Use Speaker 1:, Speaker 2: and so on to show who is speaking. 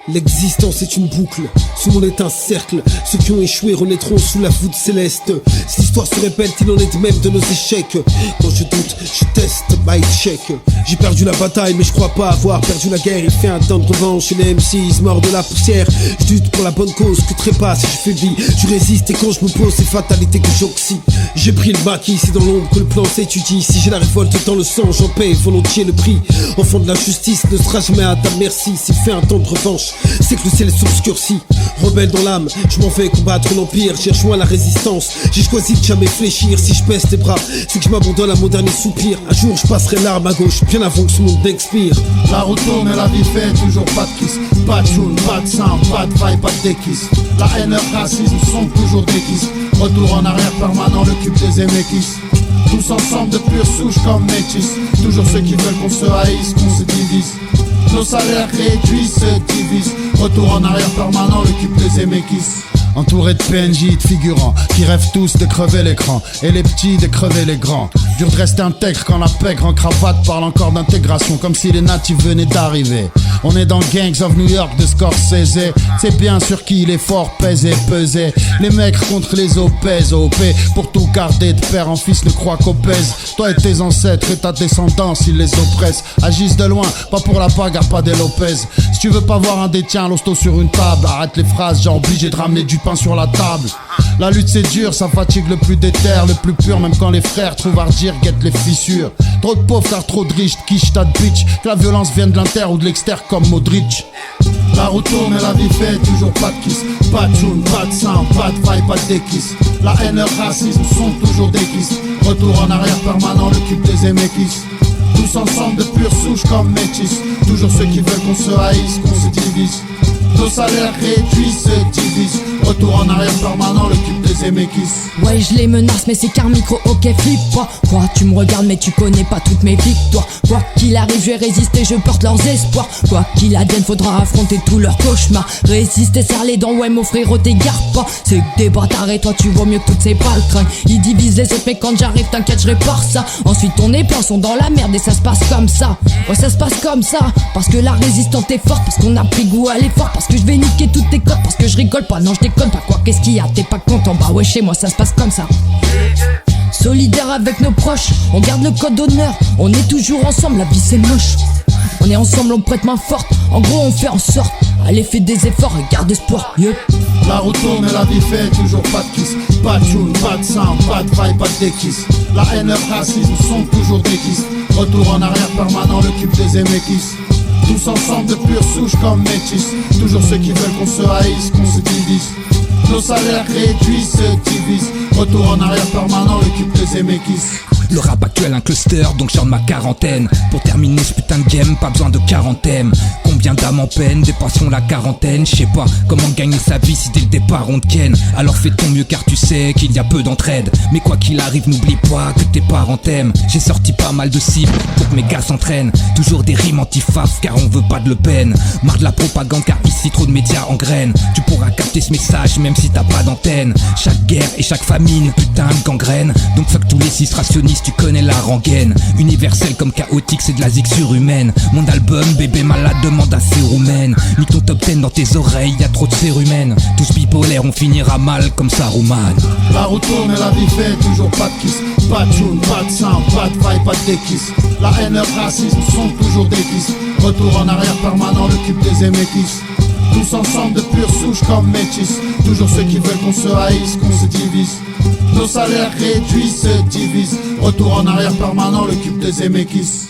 Speaker 1: L'existence est une boucle, ce monde est un cercle. Ceux qui ont échoué renaîtront sous la voûte céleste. Cette histoire se répète, il en est de même de nos échecs. Quand je doute, je teste, my check. J'ai perdu la bataille mais je crois pas avoir perdu la guerre. Il fait un temps de revanche et les MCs mordent de la poussière. Je lutte pour la bonne cause, que trépasse et je faiblis. Je résiste et quand je me pose c'est fatalité que j'oxy. J'ai pris le maquis, c'est dans l'ombre que le plan s'étudie. Si j'ai la révolte dans le sang, j'en paye volontiers le prix. Enfant de la justice ne sera jamais à ta merci. S'il fait un temps de revanche, c'est que le ciel s'obscurcit. Rebelle dans l'âme, je m'en vais combattre l'empire. J'ai rejoint la résistance, j'ai choisi de jamais fléchir. Si je baisse les bras, c'est que je m'abandonne à mon dernier soupir. Un jour je passerai l'arme à gauche, bien avant que ce monde n'expire.
Speaker 2: La route tourne et la vie fait toujours pas de kiss. Pas de tune, pas de sang, pas de faille, pas de déquiss. La haine et le racisme sont toujours des kiss. Retour en arrière permanent, le cube des éméquisses. Tous ensemble de pure souche comme métis. Toujours ceux qui veulent qu'on se haïsse, qu'on se divise. Nos salaires réduits se divisent. Retour en arrière permanent, le cube des éméquisses. Entouré de PNJ, de figurants qui rêvent tous de crever l'écran et les petits de crever les grands. Dur de rester intègre quand la pègre en cravate parle encore d'intégration comme si les natifs venaient d'arriver. On est dans Gangs of New York de Scorsese. C'est bien sûr qui il est fort, pesé, pesé. Les mecs contre les obèses, OP. Pour tout garder de père en fils ne croit qu'au pèse. Toi et tes ancêtres et ta descendance ils les oppressent. Agissent de loin, pas pour la bagarre, pas des Lopez. Si tu veux pas voir un des tiens, l'hosto sur une table. Arrête les phrases, genre obligé de ramener du pain sur la table. La lutte c'est dur, ça fatigue le plus déter, le plus pur. Même quand les frères trouvent à redire, guettent les fissures. Trop de pauvres car trop de riches, quiche tas de bitch. Que la violence vienne de l'inter ou de l'exter comme Modric. La route tourne et la vie fait toujours pas de kiss. Pas de tune, pas de sang, pas de faille, pas de déquiss. La haine et le racisme sont toujours des kisses. Retour en arrière permanent, le cube des éméquisses. Tous ensemble de pure souche comme métis. Toujours ceux qui veulent qu'on se haïsse, qu'on se divise. Nos salaires réduits se divisent. Retour en arrière permanent, le cube des éméquisses.
Speaker 3: Ouais je les menace mais c'est qu'un micro, ok flip pas. Quoi tu me regardes mais tu connais pas toutes mes victoires. Quoi qu'il arrive je vais résister, je porte leurs espoirs. Quoi qu'il advienne faudra affronter tous leurs cauchemars. Résister, serre les dents, ouais mon frérot t'égare pas. C'est que des bâtards et toi tu vaux mieux que toutes ces baltringues. Ils divisent les autres mais quand j'arrive t'inquiète je répare ça. Ensuite on est plein, sont dans la merde et ça se passe comme ça. Ouais ça se passe comme ça. Parce que la résistante est forte, parce qu'on a pris goût à l'effort. Parce que je vais niquer toutes tes cotes, parce que je rigole pas, non je déconne pas. Quoi qu'est-ce qu'il y a, t'es pas content, bah ouais chez moi ça se passe comme ça. Solidaire avec nos proches, on garde le code d'honneur. On est toujours ensemble, la vie c'est moche. On est ensemble, on prête main forte. En gros on fait en sorte, allez fais des efforts et garde espoir, yeah.
Speaker 2: La route tourne et la vie fait toujours pas de kiss. Pas de tune, pas de sang, pas de faille, pas de déquiss. La haine et le racisme sont toujours des kisses. Retour en arrière permanent, le cube des éméquisses. Tous ensemble de pure souche comme métis. Toujours ceux qui veulent qu'on se haïsse, qu'on se divise. Nos salaires réduits se divisent. Retour en arrière permanent, le cube des éméquisses.
Speaker 4: Le rap actuel un cluster, donc j'en ma quarantaine. Pour terminer ce putain de game, pas besoin de quarantaine. Combien d'âmes en peine, dépassons la quarantaine. Je sais pas comment gagner sa vie si dès le départ on te ken. Alors fais ton mieux car tu sais qu'il y a peu d'entraide. Mais quoi qu'il arrive, n'oublie pas que tes parents t'aiment. J'ai sorti pas mal de cibles pour que mes gars s'entraînent. Toujours des rimes anti-faf car on veut pas de Le Pen. Marre de la propagande car ici trop de médias en graines. Tu pourras capter ce message même si t'as pas d'antenne. Chaque guerre et chaque famine, putain de gangrène. Donc fuck tous les cis rationnistes, tu connais la rengaine. Universel comme chaotique, c'est de la zig surhumaine. Mon album, bébé malade, demande à Cérumen. Nique ton top 10 dans tes oreilles, y'a trop de cérumen. Tous bipolaires, on finira mal comme Saruman.
Speaker 2: La route tourne et la vie fait toujours pas de kiss. Pas de tune, pas de sang, pas de faille, pas de déquiss. La haine et le racisme sont toujours des kisses. Retour en arrière permanent, le cube des éméquisses. Tous ensemble de pure souche comme métis. Toujours ceux qui veulent qu'on se haïsse, qu'on se divise. Nos salaires réduits se divisent. Retour en arrière permanent, le cube des éméquisses.